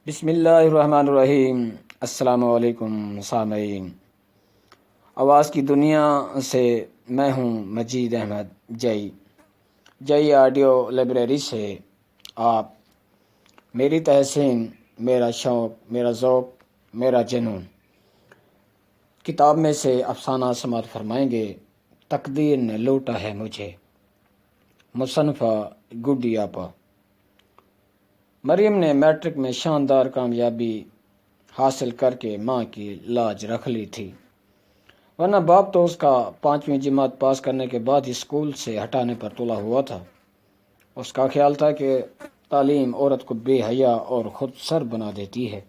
بسم اللہ الرحمن الرحیم۔ السلام علیکم سامعین، آواز کی دنیا سے میں ہوں مجید احمد جئی آڈیو لائبریری سے آپ میری تحسین، میرا شوق، میرا ذوق، میرا جنون کتاب میں سے افسانہ سماعت فرمائیں گے۔ تقدیر نے لوٹا ہے مجھے، مصنفہ گڈی آپا۔ مریم نے میٹرک میں شاندار کامیابی حاصل کر کے ماں کی لاج رکھ لی تھی، ورنہ باپ تو اس کا 5ویں جماعت پاس کرنے کے بعد ہی اسکول سے ہٹانے پر تلا ہوا تھا۔ اس کا خیال تھا کہ تعلیم عورت کو بے حیا اور خود سر بنا دیتی ہے۔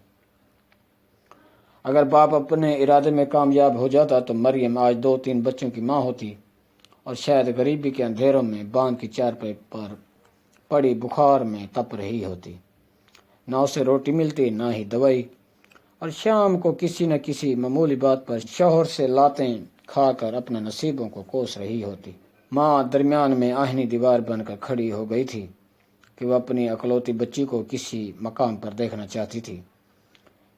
اگر باپ اپنے ارادے میں کامیاب ہو جاتا تو مریم آج 2-3 بچوں کی ماں ہوتی اور شاید غریبی کے اندھیروں میں بانگ کی چارپائی پر پڑی بخار میں تپ رہی ہوتی۔ نہ اسے روٹی ملتی، نہ ہی دوائی، اور شام کو کسی نہ کسی معمولی بات پر شوہر سے لاتیں کھا کر اپنے نصیبوں کو کوس رہی ہوتی۔ ماں درمیان میں آہنی دیوار بن کر کھڑی ہو گئی تھی کہ وہ اپنی اکلوتی بچی کو کسی مقام پر دیکھنا چاہتی تھی،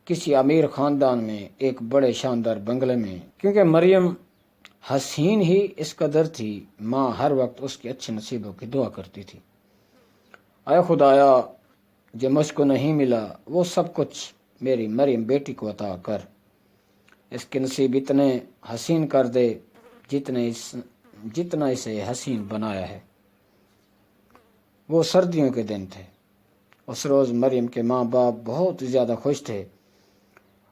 کسی امیر خاندان میں، ایک بڑے شاندار بنگلے میں۔ کیونکہ مریم حسین ہی اس قدر تھی، ماں ہر وقت اس کے اچھے نصیبوں کی دعا کرتی تھی۔ اے خدایا، جو مجھ کو نہیں ملا وہ سب کچھ میری مریم بیٹی کو عطا کر، اس کے نصیب اتنے حسین کر دے جتنا اسے حسین بنایا ہے۔ وہ سردیوں کے دن تھے۔ اس روز مریم کے ماں باپ بہت زیادہ خوش تھے،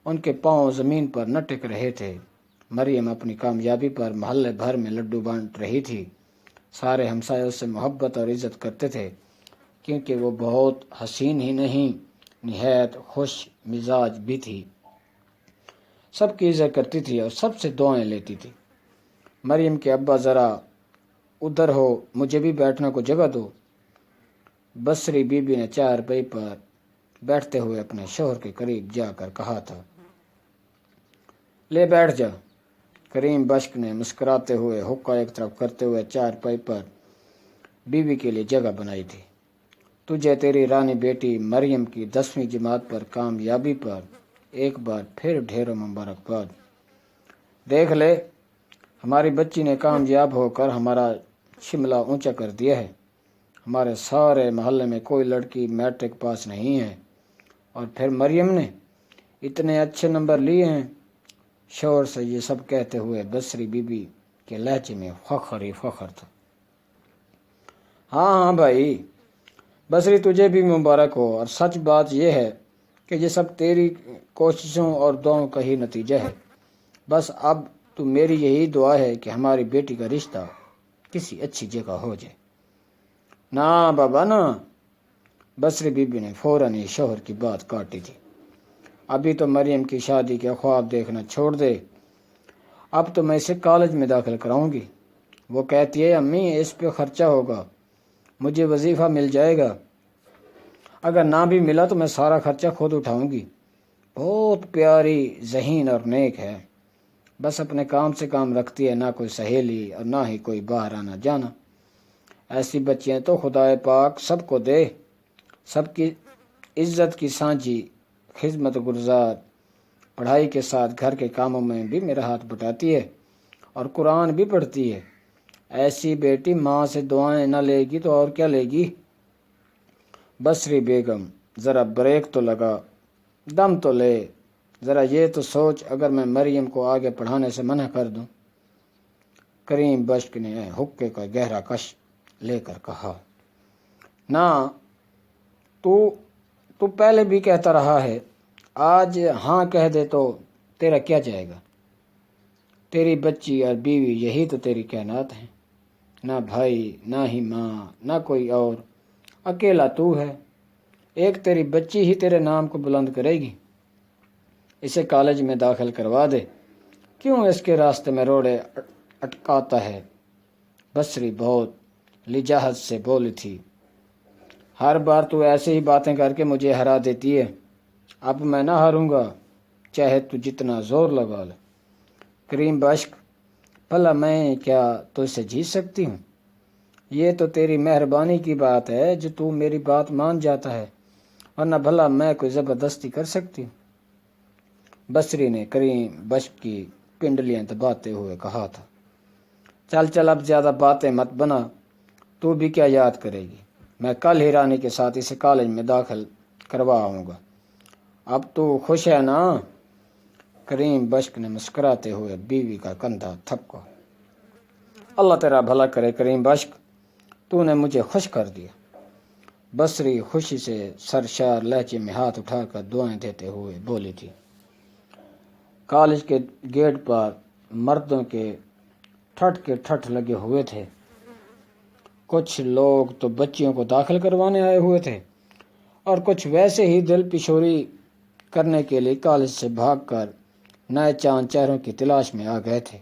ان کے پاؤں زمین پر نہ ٹک رہے تھے۔ مریم اپنی کامیابی پر محلے بھر میں لڈو بانٹ رہی تھی۔ سارے ہمسایوں سے محبت اور عزت کرتے تھے، کیونکہ وہ بہت حسین ہی نہیں، نہایت خوش مزاج بھی تھی۔ سب کی عزت کرتی تھی اور سب سے دعائیں لیتی تھی۔ مریم کے ابا، ذرا ادھر ہو، مجھے بھی بیٹھنے کو جگہ دو۔ بصری بی بی نے چارپائی پر بیٹھتے ہوئے اپنے شوہر کے قریب جا کر کہا تھا۔ لے بیٹھ جا۔ کریم بشک نے مسکراتے ہوئے حقہ ایک طرف کرتے ہوئے چارپائی پر بیوی کے لیے جگہ بنائی تھی۔ تجھے تیری رانی بیٹی مریم کی 10ویں جماعت پر کامیابی پر ایک بار پھر ڈھیروں مبارکباد۔ دیکھ لے، ہماری بچی نے کامیاب ہو کر ہمارا شملہ اونچا کر دیا ہے۔ ہمارے سارے محلے میں کوئی لڑکی میٹرک پاس نہیں ہے، اور پھر مریم نے اتنے اچھے نمبر لیے ہیں۔ شوہر سے یہ سب کہتے ہوئے بصری بی بی کے لہجے میں فخر ہی فخر تھا۔ ہاں بھائی بصری، تجھے بھی مبارک ہو، اور سچ بات یہ ہے کہ یہ سب تیری کوششوں اور دعاؤں کا ہی نتیجہ ہے۔ بس اب تو میری یہی دعا ہے کہ ہماری بیٹی کا رشتہ کسی اچھی جگہ ہو جائے۔ نہ بابا نہ، بصری بی بی نے فوراً ہی شوہر کی بات کاٹی تھی۔ ابھی تو مریم کی شادی کے خواب دیکھنا چھوڑ دے، اب تو میں اسے کالج میں داخل کراؤں گی۔ وہ کہتی ہے امی اس پہ خرچہ ہوگا، مجھے وظیفہ مل جائے گا، اگر نہ بھی ملا تو میں سارا خرچہ خود اٹھاؤں گی۔ بہت پیاری، ذہین اور نیک ہے، بس اپنے کام سے کام رکھتی ہے، نہ کوئی سہیلی اور نہ ہی کوئی باہر آنا جانا۔ ایسی بچیاں تو خدائے پاک سب کو دے، سب کی عزت کی سانجھی، خدمت گزار، پڑھائی کے ساتھ گھر کے کاموں میں بھی میرا ہاتھ بٹاتی ہے اور قرآن بھی پڑھتی ہے۔ ایسی بیٹی ماں سے دعائیں نہ لے گی تو اور کیا لے گی؟ بصری بیگم، ذرا بریک تو لگا، دم تو لے، ذرا یہ تو سوچ اگر میں مریم کو آگے پڑھانے سے منع کر دوں۔ کریم بشک نے حقے کا گہرا کش لے کر کہا۔ نہ، تو پہلے بھی کہتا رہا ہے، آج ہاں کہہ دے تو تیرا کیا جائے گا؟ تیری بچی اور بیوی یہی تو تیری کائنات ہیں، نہ بھائی، نہ ہی ماں، نہ کوئی اور، اکیلا تو ہے۔ ایک تیری بچی ہی تیرے نام کو بلند کرے گی۔ اسے کالج میں داخل کروا دے، کیوں اس کے راستے میں روڑے اٹکاتا ہے؟ بصری بہت لجاجت سے بولی تھی۔ ہر بار تو ایسے ہی باتیں کر کے مجھے ہرا دیتی ہے، اب میں نہ ہاروں گا، چاہے تو جتنا زور لگا لے۔ کریم بشک، بھلا میں کیا تو اسے جیت سکتی ہوں؟ یہ تو تیری مہربانی کی بات ہے جو تو میری بات مان جاتا ہے، ورنہ بھلا میں کوئی زبردستی کر سکتی ہوں؟ بصری نے کریم بشک کی پنڈلیاں دباتے ہوئے کہا تھا۔ چل چل اب زیادہ باتیں مت بنا، تو بھی کیا یاد کرے گی؟ میں کل ہی رانی کے ساتھ اسے کالج میں داخل کروا آؤں گا۔ اب تو خوش ہے نا؟ کریم بشک نے مسکراتے ہوئے بیوی کا کندھا تھپکا۔ اللہ تیرا بھلا کرے کریم بشک، تو نے مجھے خوش کر دیا۔ بصری خوشی سے سرشار لہجے میں ہاتھ اٹھا کر دعائیں دیتے ہوئے بولی تھی۔ کالج کے گیٹ پر مردوں کے ٹھٹ لگے ہوئے تھے۔ کچھ لوگ تو بچیوں کو داخل کروانے آئے ہوئے تھے اور کچھ ویسے ہی دل پشوری کرنے کے لیے کالج سے بھاگ کر نئے چاند چہروں کی تلاش میں آ گئے تھے۔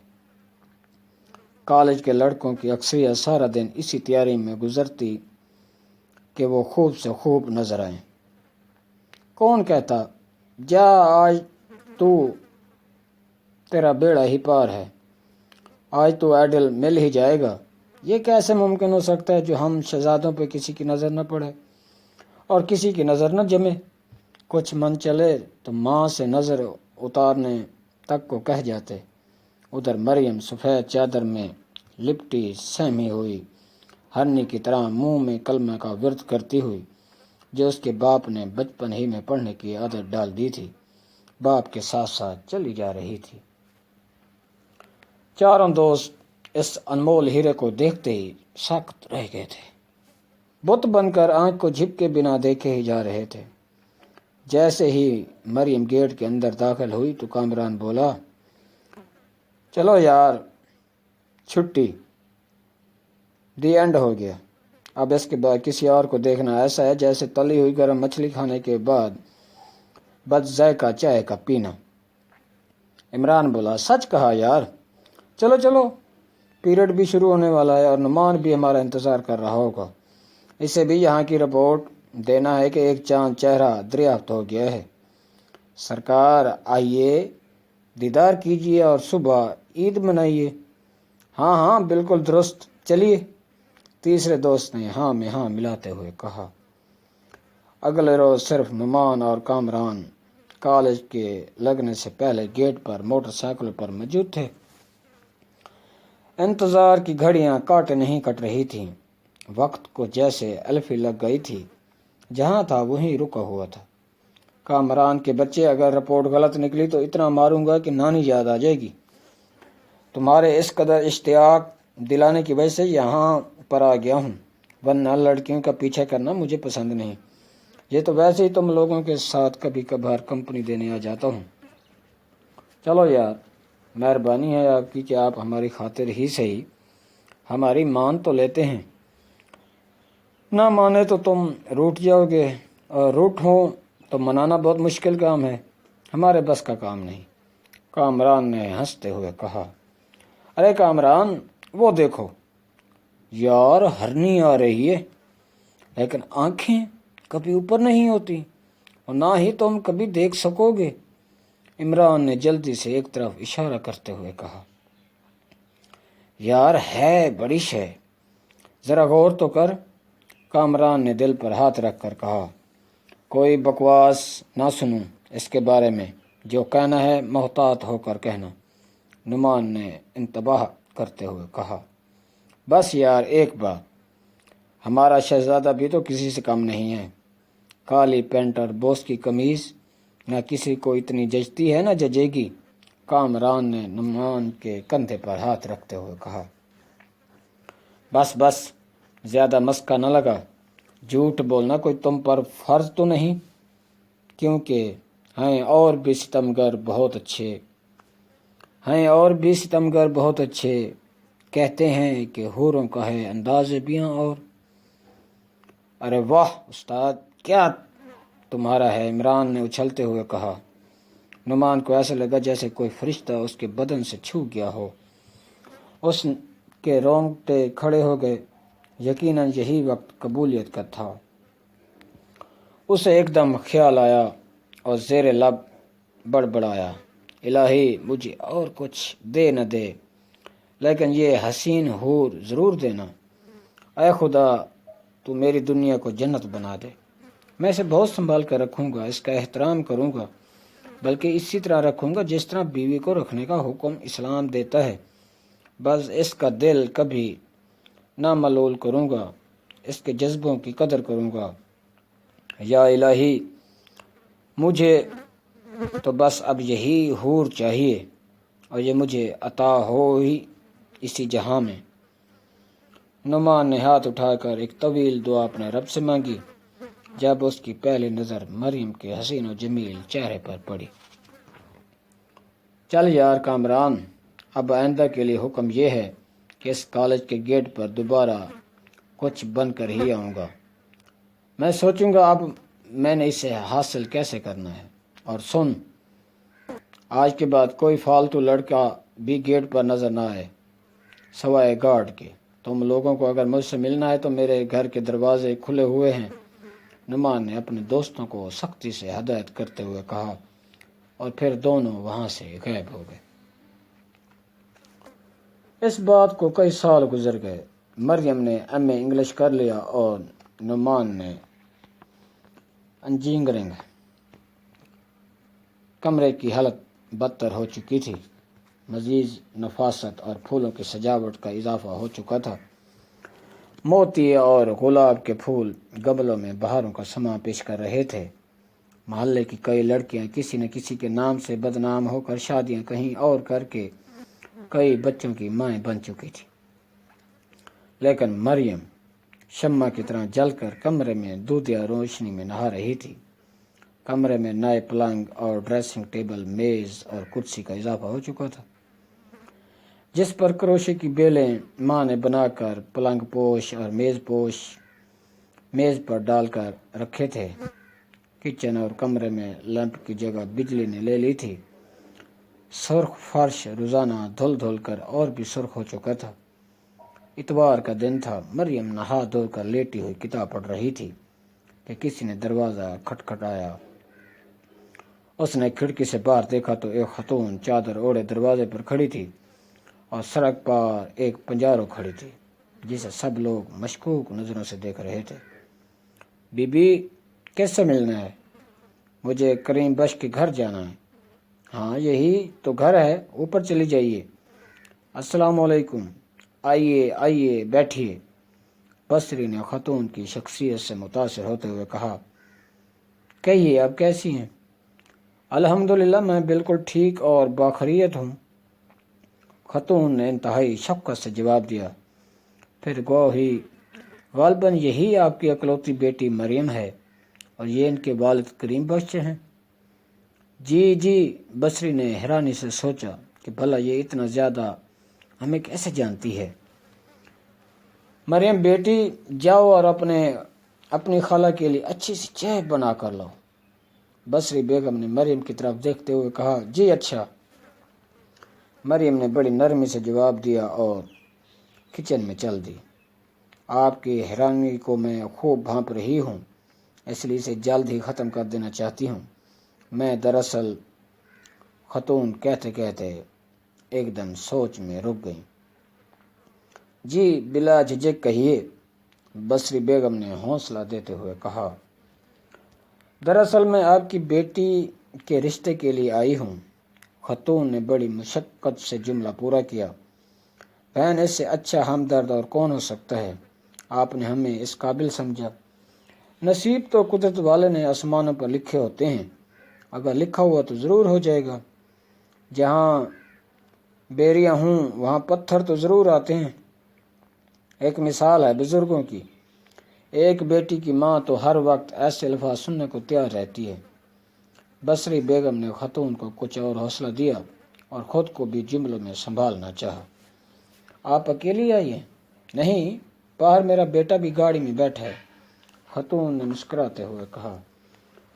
کالج کے لڑکوں کی اکثریت سارا دن اسی تیاری میں گزرتی کہ وہ خوب سے خوب نظر آئیں۔ کون کہتا جا آج تو تیرا بیڑا ہی پار ہے، آج تو آئیڈل مل ہی جائے گا۔ یہ کیسے ممکن ہو سکتا ہے جو ہم شہزادوں پہ کسی کی نظر نہ پڑے اور کسی کی نظر نہ جمے؟ کچھ من چلے تو ماں سے نظر اتارنے تک کو کہہ جاتے۔ ادھر مریم سفید چادر میں لپٹی سہمی ہوئی ہرنی کی طرح منہ میں کلمہ کا ورد کرتی ہوئی، جو اس کے باپ نے بچپن ہی میں پڑھنے کی عادت ڈال دی تھی، باپ کے ساتھ ساتھ چلی جا رہی تھی۔ چاروں دوست اس انمول ہیرے کو دیکھتے ہی ساکت رہ گئے تھے، بت بن کر آنکھ کو جھپکے بنا دیکھے ہی جا رہے تھے۔ جیسے ہی مریم گیٹ کے اندر داخل ہوئی تو کامران بولا، چلو یار چھٹی، دی اینڈ ہو گیا، اب اس کے بعد کسی اور کو دیکھنا ایسا ہے جیسے تلی ہوئی گرم مچھلی کھانے کے بعد بد ذائقہ چائے کا پینا۔ عمران بولا، سچ کہا یار، چلو چلو، پیریڈ بھی شروع ہونے والا ہے اور نعمان بھی ہمارا انتظار کر رہا ہوگا، اسے بھی یہاں کی رپورٹ دینا ہے کہ ایک چاند چہرہ دریافت ہو گیا ہے۔ سرکار آئیے، دیدار کیجیے اور صبح عید منائیے۔ ہاں ہاں بالکل درست، چلیے، تیسرے دوست نے ہاں میں ہاں ملاتے ہوئے کہا۔ اگلے روز صرف نعمان اور کامران کالج کے لگنے سے پہلے گیٹ پر موٹر سائیکل پر موجود تھے۔ انتظار کی گھڑیاں کاٹے نہیں کٹ رہی تھیں، وقت کو جیسے الفی لگ گئی تھی، جہاں تھا وہیں رکا ہوا تھا۔ کامران کے بچے، اگر رپورٹ غلط نکلی تو اتنا ماروں گا کہ نانی یاد آ جائے گی۔ تمہارے اس قدر اشتیاق دلانے کی وجہ سے یہاں پر آ گیا ہوں، ورنہ لڑکیوں کا پیچھا کرنا مجھے پسند نہیں۔ یہ تو ویسے ہی تم لوگوں کے ساتھ کبھی کبھار کمپنی دینے آ جاتا ہوں۔ چلو یار، مہربانی ہے آپ کی کہ آپ ہماری خاطر ہی صحیح ہماری مان تو لیتے ہیں، نہ مانے تو تم روٹ جاؤ گے، اور روٹ ہو تو منانا بہت مشکل کام ہے، ہمارے بس کا کام نہیں۔ کامران نے ہنستے ہوئے کہا، ارے کامران وہ دیکھو یار، ہرنی آ رہی ہے، لیکن آنکھیں کبھی اوپر نہیں ہوتی اور نہ ہی تم کبھی دیکھ سکو گے۔ عمران نے جلدی سے ایک طرف اشارہ کرتے ہوئے کہا، یار ہے بڑی شے، ذرا غور تو کر۔ کامران نے دل پر ہاتھ رکھ کر کہا، کوئی بکواس نہ سنوں اس کے بارے میں، جو کہنا ہے محتاط ہو کر کہنا۔ نعمان نے انتباہ کرتے ہوئے کہا، بس یار ایک بات، ہمارا شہزادہ بھی تو کسی سے کم نہیں ہے، کالی پینٹ اور بوس کی قمیض نہ کسی کو اتنی جچتی ہے نہ جچے گی۔ کامران نے نعمان کے کندھے پر ہاتھ رکھتے ہوئے کہا، بس بس، زیادہ مسکا نہ لگا، جھوٹ بولنا کوئی تم پر فرض تو نہیں، کیونکہ ہیں اور بھی ستمگر بہت اچھے، کہتے ہیں کہ حوروں کا ہے انداز بیاں اور۔ ارے واہ استاد، کیا تمہارا ہے، عمران نے اچھلتے ہوئے کہا۔ نعمان کو ایسا لگا جیسے کوئی فرشتہ اس کے بدن سے چھو گیا ہو، اس کے رونگٹے کھڑے ہو گئے، یقیناً یہی وقت قبولیت کا تھا۔ اسے ایک دم خیال آیا اور زیر لب بڑبڑایا، الہی مجھے اور کچھ دے نہ دے لیکن یہ حسین حور ضرور دینا، اے خدا تو میری دنیا کو جنت بنا دے۔ میں اسے بہت سنبھال کر رکھوں گا، اس کا احترام کروں گا، بلکہ اسی طرح رکھوں گا جس طرح بیوی کو رکھنے کا حکم اسلام دیتا ہے۔ بس اس کا دل کبھی نہ ملول کروں گا، اس کے جذبوں کی قدر کروں گا۔ یا الہی، مجھے تو بس اب یہی حور چاہیے، اور یہ مجھے عطا ہو ہی اسی جہاں میں۔ نعمان نے ہاتھ اٹھا کر ایک طویل دعا اپنے رب سے مانگی۔ جب اس کی پہلی نظر مریم کے حسین و جمیل چہرے پر پڑی، چل یار کامران، اب آئندہ کے لیے حکم یہ ہے کہ اس کالج کے گیٹ پر دوبارہ کچھ بن کر ہی آؤں گا۔ میں سوچوں گا اب میں نے اسے حاصل کیسے کرنا ہے۔ اور سن، آج کے بعد کوئی فالتو لڑکا بھی گیٹ پر نظر نہ آئے سوائے گارڈ کے۔ تم لوگوں کو اگر مجھ سے ملنا ہے تو میرے گھر کے دروازے کھلے ہوئے ہیں۔ نعمان نے اپنے دوستوں کو سختی سے ہدایت کرتے ہوئے کہا، اور پھر دونوں وہاں سے غائب ہو گئے۔ اس بات کو کئی سال گزر گئے۔ مریم نے ایم اے انگلش کر لیا اور نعمان نے انجینئرنگ۔ کمرے کی حالت بدتر ہو چکی تھی، مزید نفاست اور پھولوں کی سجاوٹ کا اضافہ ہو چکا تھا۔ موتی اور گلاب کے پھول گملوں میں بہاروں کا سماں پیش کر رہے تھے۔ محلے کی کئی لڑکیاں کسی نہ کسی کے نام سے بدنام ہو کر شادیاں کہیں اور کر کے کئی بچوں کی مائیں بن چکی تھی، لیکن مریم شمع کی طرح جل کر کمرے میں دودھیا روشنی میں نہا رہی تھی۔ کمرے میں نئے پلنگ اور ڈریسنگ ٹیبل، میز اور کرسی کا اضافہ ہو چکا تھا، جس پر کروشے کی بیلیں ماں نے بنا کر پلنگ پوش اور میز پر ڈال کر رکھے تھے۔ کچن اور کمرے میں لیمپ کی جگہ بجلی نے لے لی تھی۔ سرخ فرش روزانہ دھل دھل کر اور بھی سرخ ہو چکا تھا۔ اتوار کا دن تھا۔ مریم نہا دھو کر لیٹی ہوئی کتاب پڑھ رہی تھی کہ کسی نے دروازہ کھٹکھٹایا۔ اس نے کھڑکی سے باہر دیکھا تو ایک خاتون چادر اوڑھے دروازے پر کھڑی تھی، اور سڑک پر ایک پنجارو کھڑی تھی جسے سب لوگ مشکوک نظروں سے دیکھ رہے تھے۔ بی بی، کس سے ملنا ہے؟ مجھے کریم بخش کے گھر جانا ہے۔ ہاں یہی تو گھر ہے، اوپر چلی جائیے۔ السلام علیکم، آئیے آئیے بیٹھیے۔ بصری نے خاتون کی شخصیت سے متاثر ہوتے ہوئے کہا، کہیے آپ کیسی ہیں؟ الحمدللہ، میں بالکل ٹھیک اور باخیریت ہوں، خاتون نے انتہائی شفقت سے جواب دیا۔ پھر گوہی غالباً یہی آپ کی اکلوتی بیٹی مریم ہے، اور یہ ان کے والد کریم بخش ہیں؟ جی، بصری نے حیرانی سے سوچا کہ بھلا یہ اتنا زیادہ ہمیں کیسے جانتی ہے۔ مریم بیٹی، جاؤ اور اپنی خالہ کے لیے اچھی سی چائے بنا کر لاؤ۔ بصری بیگم نے مریم کی طرف دیکھتے ہوئے کہا، جی اچھا۔ مریم نے بڑی نرمی سے جواب دیا اور کچن میں چل دی۔ آپ کی حیرانی کو میں خوب بھانپ رہی ہوں، اس لیے اسے جلد ہی ختم کر دینا چاہتی ہوں۔ میں دراصل، خاتون کہتے کہتے ایک دم سوچ میں رک گئی۔ جی بلا جھجک کہیے، بصری بیگم نے حوصلہ دیتے ہوئے کہا۔ دراصل میں آپ کی بیٹی کے رشتے کے لیے آئی ہوں۔ خاتون نے بڑی مشقت سے جملہ پورا کیا۔ بہن، اس سے اچھا ہمدرد اور کون ہو سکتا ہے؟ آپ نے ہمیں اس قابل سمجھا۔ نصیب تو قدرت والے نے آسمانوں پر لکھے ہوتے ہیں، اگر لکھا ہوا تو ضرور ہو جائے گا۔ جہاں بیریاں ہوں وہاں پتھر تو ضرور آتے ہیں۔ ایک مثال ہے بزرگوں کی، ایک بیٹی کی ماں تو ہر وقت ایسے الفاظ سننے کو تیار رہتی ہے۔ بصری بیگم نے خاتون کو کچھ اور حوصلہ دیا اور خود کو بھی جملوں میں سنبھالنا چاہا۔ آپ اکیلی آئی ہیں؟ نہیں، باہر میرا بیٹا بھی گاڑی میں بیٹھا ہے، خاتون نے مسکراتے ہوئے کہا۔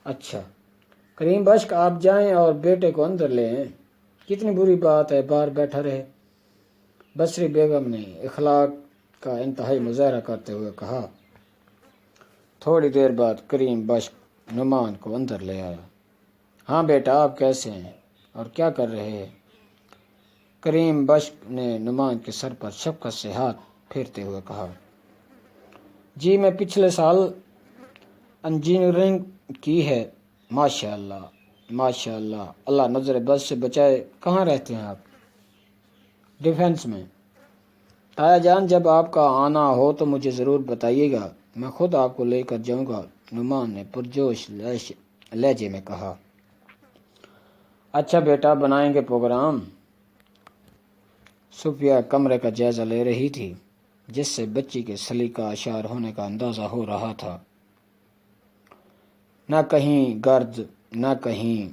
اچھا، کریم بخش، آپ جائیں اور بیٹے کو اندر لے آئیں، کتنی بری بات ہے باہر بیٹھا رہے۔ بصری بیگم نے اخلاق کا انتہائی مظاہرہ کرتے ہوئے کہا۔ تھوڑی دیر بعد کریم بخش نعمان کو اندر لے آیا۔ ہاں بیٹا، آپ کیسے ہیں اور کیا کر رہے ہیں؟ کریم بخش نے نعمان کے سر پر شفقت سے ہاتھ پھیرتے ہوئے کہا، جی میں پچھلے سال انجینئرنگ کی ہے؟ ماشاء اللہ ماشاء اللہ، اللہ نظر بد سے بچائے۔ کہاں رہتے ہیں آپ؟ ڈیفینس میں۔ تایا جان، جب آپ کا آنا ہو تو مجھے ضرور بتائیے گا، میں خود آپ کو لے کر جاؤں گا، نعمان نے پرجوش لہجے میں کہا۔ اچھا بیٹا، بنائیں گے پروگرام۔ صفیہ کمرے کا جائزہ لے رہی تھی، جس سے بچی کے سلیقہ اشار ہونے کا اندازہ ہو رہا تھا۔ نہ کہیں گرد، نہ کہیں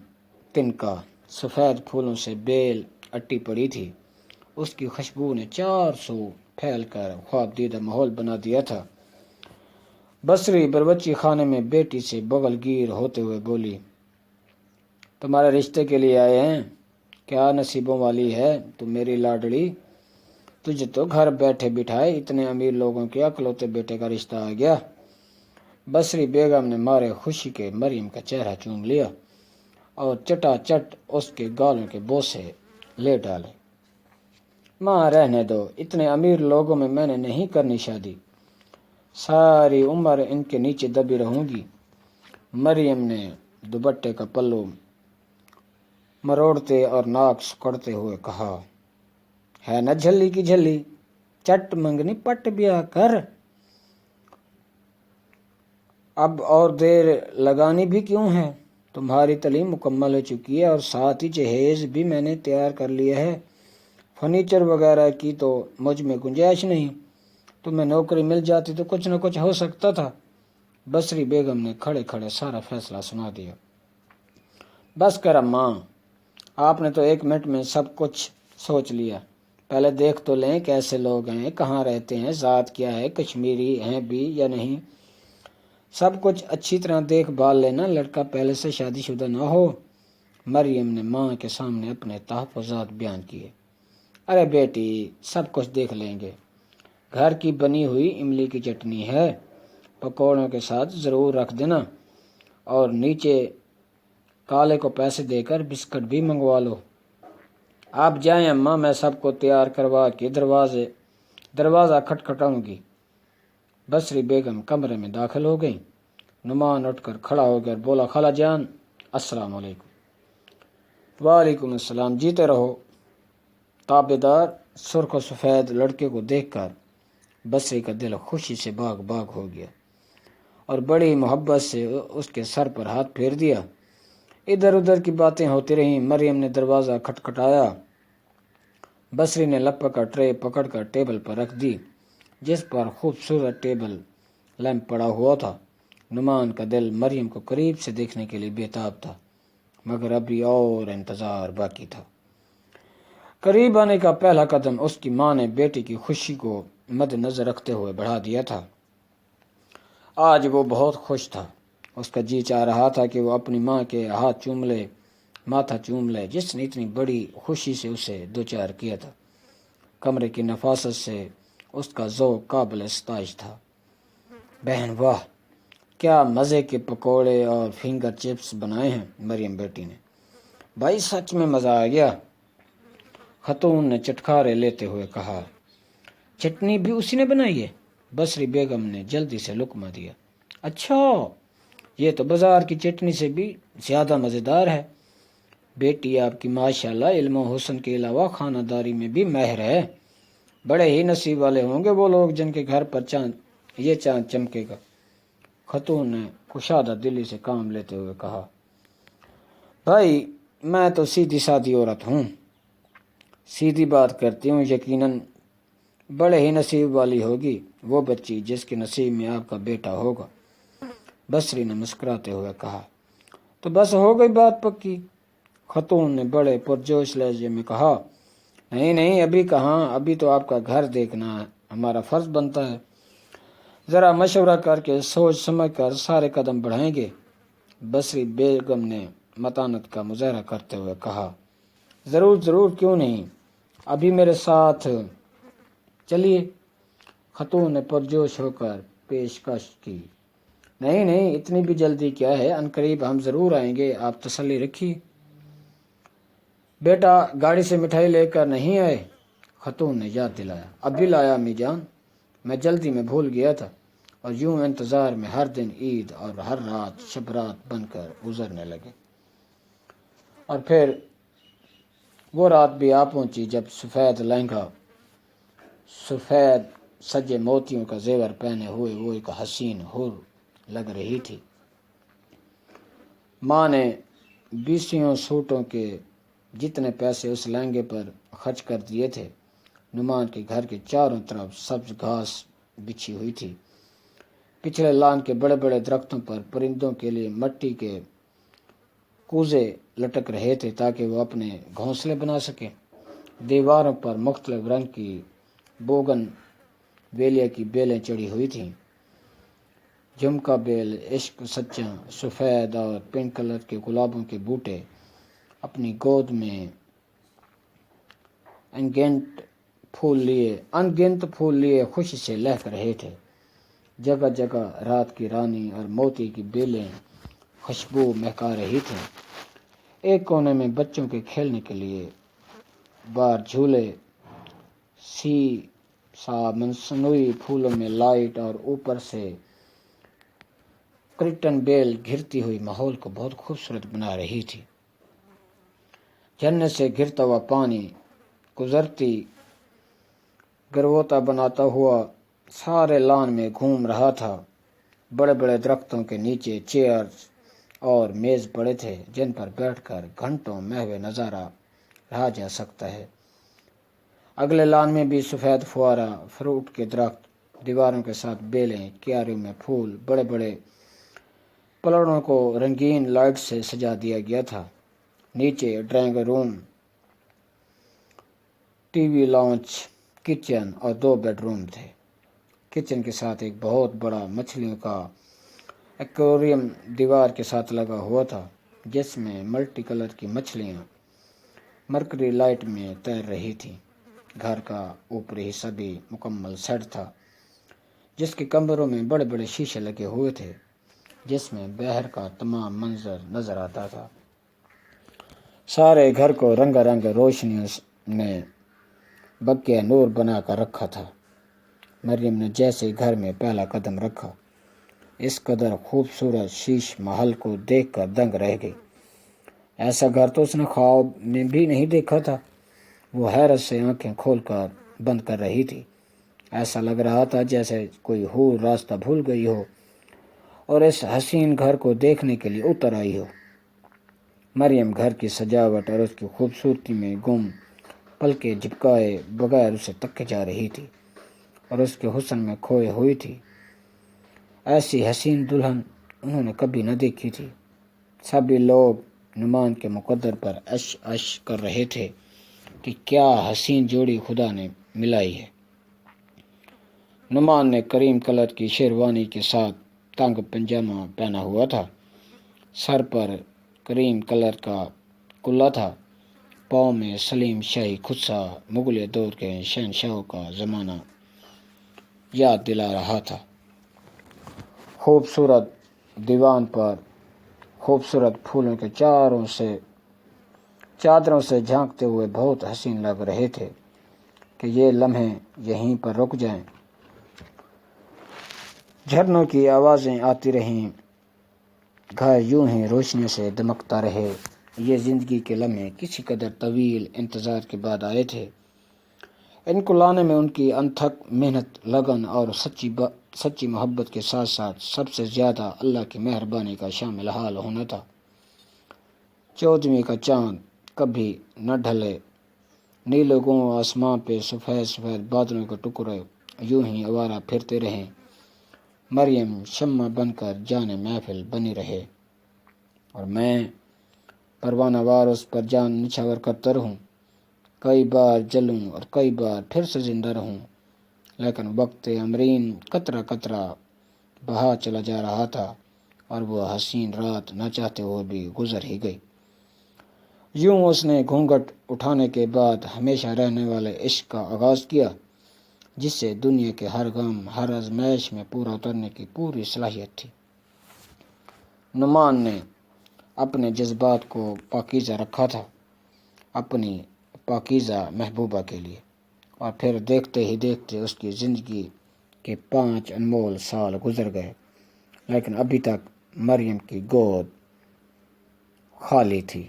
تنکا، سفید پھولوں سے بیل اٹی پڑی تھی۔ اس کی خوشبو نے 400 پھیل کر خواب دیدہ ماحول بنا دیا تھا۔ بصری بروچی خانے میں بیٹی سے بغل گیر ہوتے ہوئے بولی، تمہارے رشتے کے لیے آئے ہیں؟ کیا نصیبوں والی ہے تو میری لاڈلی، تجھے تو گھر بیٹھے بٹھائے اتنے امیر لوگوں کے اکلوتے بیٹے کا رشتہ آ گیا۔ بصری بیگم نے مارے خوشی کے مریم کا چہرہ چوم لیا اور چٹا چٹ اس کے گالوں کے بوسے لے ڈالے۔ ماں رہنے دو، اتنے امیر لوگوں میں نے نہیں کرنی شادی، ساری عمر ان کے نیچے دبی رہوں گی۔ مریم نے دوپٹے کا پلو مروڑتے اور ناک سکڑتے ہوئے کہا، ہے نا جھلی کی جھلی، چٹ منگنی پٹ بیا کر، اب اور دیر لگانی بھی کیوں ہے؟ تمہاری تعلیم مکمل ہو چکی ہے اور ساتھ ہی جہیز بھی میں نے تیار کر لیا ہے۔ فرنیچر وغیرہ کی تو مجھ میں گنجائش نہیں، تمہیں نوکری مل جاتی تو کچھ نہ کچھ ہو سکتا تھا۔ بصری بیگم نے کھڑے کھڑے سارا فیصلہ سنا دیا۔ بس کر اماں، آپ نے تو 1 منٹ میں سب کچھ سوچ لیا، پہلے دیکھ تو لیں کیسے لوگ ہیں، کہاں رہتے ہیں، ذات کیا ہے، کشمیری ہیں بھی یا نہیں، سب کچھ اچھی طرح دیکھ بھال لینا، لڑکا پہلے سے شادی شدہ نہ ہو۔ مریم نے ماں کے سامنے اپنے تحفظات بیان کیے۔ ارے بیٹی، سب کچھ دیکھ لیں گے، گھر کی بنی ہوئی املی کی چٹنی ہے، پکوڑوں کے ساتھ ضرور رکھ دینا، اور نیچے کالے کو پیسے دے کر بسکٹ بھی منگوا لو۔ آپ جائیں اماں، میں سب کو تیار کروا کے دروازہ کھٹکھٹاؤں گی۔ بصری بیگم کمرے میں داخل ہو گئیں۔ نعمان اٹھ کر کھڑا ہو کر بولا، خالہ جان السلام علیکم۔ وعلیکم السلام، جیتے رہو۔ تابیدار سرخ و سفید لڑکے کو دیکھ کر بصری کا دل خوشی سے باغ باغ ہو گیا اور بڑی محبت سے اس کے سر پر ہاتھ پھیر دیا۔ ادھر ادھر کی باتیں ہوتی رہیں۔ مریم نے دروازہ کھٹکھٹایا۔ بصری نے لپا کا ٹرے پکڑ کر ٹیبل پر رکھ دی، جس پر خوبصورت ٹیبل لیمپ پڑا ہوا تھا۔ نعمان کا دل مریم کو قریب سے دیکھنے کے لیے بےتاب تھا، مگر ابھی اور انتظار باقی تھا۔ قریب آنے کا پہلا قدم اس کی ماں نے بیٹی کی خوشی کو مد نظر رکھتے ہوئے بڑھا دیا تھا۔ آج وہ بہت خوش تھا۔ اس کا جی چاہ رہا تھا کہ وہ اپنی ماں کے ہاتھ چوم لے، ماتھا چوم لے، جس نے اتنی بڑی خوشی سے اسے دوچار کیا تھا۔ کمرے کی نفاست سے اس کا ذوق قابل ستائش تھا۔ بہن واہ، کیا مزے کے پکوڑے اور فنگر چپس بنائے ہیں مریم بیٹی نے، بھائی سچ میں مزہ آ گیا۔ خاتون نے چٹکارے لیتے ہوئے کہا۔ چٹنی بھی اسی نے بنائی ہے؟ بصری بیگم نے جلدی سے لقمہ دیا۔ اچھا، یہ تو بازار کی چٹنی سے بھی زیادہ مزیدار ہے۔ بیٹی آپ کی ماشاءاللہ علم و حسن کے علاوہ خانہ داری میں بھی ماہر ہے۔ بڑے ہی نصیب والے ہوں گے وہ لوگ جن کے گھر پر یہ چاند چمکے گا۔ خاتون نے کشادہ دلی سے کام لیتے ہوئے کہا۔ بھائی، میں تو سیدھی سادی عورت ہوں، سیدھی بات کرتی ہوں، یقیناً بڑے ہی نصیب والی ہوگی وہ بچی جس کے نصیب میں آپ کا بیٹا ہوگا۔ بصری نے مسکراتے ہوئے کہا۔ تو بس ہو گئی بات پکی؟ خاتون نے بڑے پرجوش لہجے میں کہا۔ نہیں نہیں، ابھی کہاں، ابھی تو آپ کا گھر دیکھنا ہمارا فرض بنتا ہے، ذرا مشورہ کر کے سوچ سمجھ کر سارے قدم بڑھائیں گے۔ بصری بیگم نے متانت کا مظاہرہ کرتے ہوئے کہا۔ ضرور ضرور، کیوں نہیں، ابھی میرے ساتھ چلیے۔ خاتون نے پرجوش ہو کر پیشکش کی۔ نہیں نہیں، اتنی بھی جلدی کیا ہے، عنقریب ہم ضرور آئیں گے، آپ تسلی رکھیے۔ بیٹا گاڑی سے مٹھائی لے کر نہیں آئے؟ خاتون نے یاد دلایا۔ اب بھی لایا امی جان، میں جلدی میں بھول گیا تھا، اور یوں انتظار میں ہر دن عید اور ہر رات شب رات بن کر گزرنے لگے۔ اور پھر وہ رات بھی آ پہنچی جب سفید لہنگا، سفید سجے موتیوں کا زیور پہنے ہوئے وہ ایک حسین حور لگ رہی تھی۔ ماں نے 20 سوٹوں کے جتنے پیسے اس لہنگے پر خرچ کر دیے تھے۔ نعمان کے گھر کے چاروں طرف سبز گھاس بچھی ہوئی تھی۔ پچھلے لان کے بڑے بڑے درختوں پر پرندوں کے لیے مٹی کے کوزے لٹک رہے تھے تاکہ وہ اپنے گھونسلے بنا سکیں۔ دیواروں پر مختلف رنگ کی بوگن ویلیا کی بیلیں چڑھی ہوئی تھیں۔ جھمکا بیل، عشق سچا، سفید اور پنک کلر کے گلابوں کے بوٹے اپنی گود میں انگنت پھول لیے خوشی سے لہک رہے تھے۔ جگہ جگہ رات کی رانی اور موتی کی بیلیں خوشبو مہکا رہی تھیں۔ ایک کونے میں بچوں کے کھیلنے کے لیے بار جھولے، سا مصنوعی پھولوں میں لائٹ اور اوپر سے کرٹن بیل گرتی ہوئی ماحول کو بہت خوبصورت بنا رہی تھی۔ جھرنے سے گرتا ہوا پانی گزرتی گروتا بناتا ہوا سارے لان میں گھوم رہا تھا۔ بڑے بڑے درختوں کے نیچے چیئرز اور میز پڑے تھے جن پر بیٹھ کر گھنٹوں محو نظارہ رہا جا سکتا ہے۔ اگلے لان میں بھی سفید فوارہ، فروٹ کے درخت، دیواروں کے ساتھ بیلیں، کیاریوں میں پھول، بڑے بڑے پلڑوں کو رنگین لائٹ سے سجا دیا گیا تھا۔ نیچے drawing room, T V lounge, kitchen اور 2 بیڈ روم تھے۔ کچن کے ساتھ ایک بہت بڑا مچھلیوں کا ایکویریم دیوار کے ساتھ لگا ہوا تھا جس میں ملٹی کلر کی مچھلیاں مرکری لائٹ میں تیر رہی تھیں۔ گھر کا اوپری حصہ بھی مکمل سیٹ تھا جس کے کمروں میں بڑے بڑے شیشے لگے ہوئے تھے جس میں باہر کا تمام منظر نظر آتا تھا۔ سارے گھر کو رنگا رنگ روشنیوں نے بکیا نور بنا کر رکھا تھا۔ مریم نے جیسے گھر میں پہلا قدم رکھا، اس قدر خوبصورت شیش محل کو دیکھ کر دنگ رہ گئی۔ ایسا گھر تو اس نے خواب میں بھی نہیں دیکھا تھا۔ وہ حیرت سے آنکھیں کھول کر بند کر رہی تھی۔ ایسا لگ رہا تھا جیسے کوئی حور راستہ بھول گئی ہو اور اس حسین گھر کو دیکھنے کے لیے اتر آئی ہو۔ مریم گھر کی سجاوٹ اور اس کی خوبصورتی میں گم، پلکیں جھپکائے بغیر اسے تکے جا رہی تھی اور اس کے حسن میں کھوئے ہوئی تھی۔ ایسی حسین دلہن انہوں نے کبھی نہ دیکھی تھی۔ سبھی لوگ نعمان کے مقدر پر عش کر رہے تھے کہ کیا حسین جوڑی خدا نے ملائی ہے۔ نعمان نے کریم کلر کی شیروانی کے ساتھ تنگ پنجامہ پہنا ہوا تھا۔ سر پر کریم کلر کا کلا تھا۔ پاؤں میں سلیم شاہی خدسہ مغلیہ دور کے شہنشاہوں کا زمانہ یاد دلا رہا تھا۔ خوبصورت دیوان پر خوبصورت پھولوں کے چادروں سے جھانکتے ہوئے بہت حسین لگ رہے تھے کہ یہ لمحے یہیں پر رک جائیں۔ جھرنوں کی آوازیں آتی رہیں، گھر یوں ہی روشنی سے دمکتا رہے۔ یہ زندگی کے لمحے کسی قدر طویل انتظار کے بعد آئے تھے۔ ان کو لانے میں ان کی انتھک محنت، لگن اور سچی محبت کے ساتھ ساتھ سب سے زیادہ اللہ کی مہربانی کا شامل حال ہونا تھا۔ 14ویں کا چاند کبھی نہ ڈھلے، نیلے گوں آسمان پہ سفید سفید بادلوں کے ٹکڑے یوں ہی آوارہ پھرتے رہیں۔ مریم شمع بن کر جان محفل بنی رہے اور میں پروانہ وار اس پر جان نچھاور کرتا رہوں۔ کئی بار جلوں اور کئی بار پھر سے زندہ رہوں، لیکن وقت امرین قطرہ قطرہ بہا چلا جا رہا تھا اور وہ حسین رات نہ چاہتے ہوئے بھی گزر ہی گئی۔ یوں اس نے گھونگھٹ اٹھانے کے بعد ہمیشہ رہنے والے عشق کا آغاز کیا جس سے دنیا کے ہر غم، ہر آزمائش میں پورا اترنے کی پوری صلاحیت تھی۔ نعمان نے اپنے جذبات کو پاکیزہ رکھا تھا اپنی پاکیزہ محبوبہ کے لیے، اور پھر دیکھتے ہی دیکھتے اس کی زندگی کہ 5 انمول سال گزر گئے، لیکن ابھی تک مریم کی گود خالی تھی۔